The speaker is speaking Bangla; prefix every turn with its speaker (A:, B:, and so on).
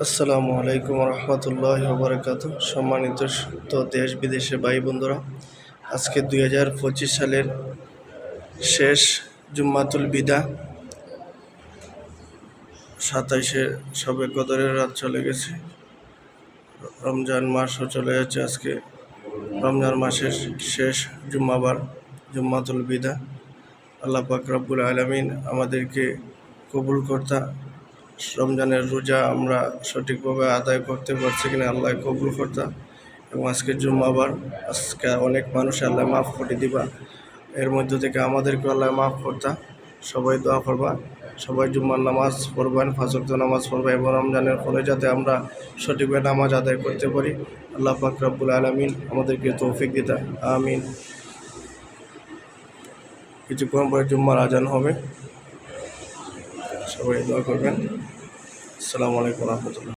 A: আসসালামু আলাইকুম রহমতুল্লাহ বরকাত। সম্মানিত দেশ বিদেশে ভাই বন্ধুরা, আজকে 2025 সালের শেষ জুম্মাতুল বিদা, 27শে শবে কদরের রাত চলে গেছে। রমজান মাসও চলে যাচ্ছে। আজকে রমজান মাসের শেষ জুম্মাবার, জুম্মাতুল বিদা। আল্লাহ পাক রব্বুল আলামিন আমাদেরকে কবুল কর্তা। রমজানের রোজা আমরা সঠিকভাবে আদায় করতে পারছি কিনা আল্লাহ কবুল কর্তা। এবং আজকে জুম্মাবার, আজকে অনেক মানুষ আল্লাহ মাফ করে দিবা। এর মধ্য থেকে আমাদেরকে আল্লাহ মাফ কর্তা। সবাই দোয়া করবা, সবাই জুম্মার নামাজ পড়বেন, 5 ওয়াক্ত নামাজ পড়বে এবং রমজানের ফলে যাতে আমরা সঠিকভাবে নামাজ আদায় করতে পারি। আল্লাহ পাক রব্বুল আলামিন আমাদেরকে তৌফিক দিতা, আমিন। কিছুক্ষণ পরে জুম্মার আজান হবে, সবাই দোয়া করবেন। আসসালামু আলাইকুম রহমতুল্লাহ।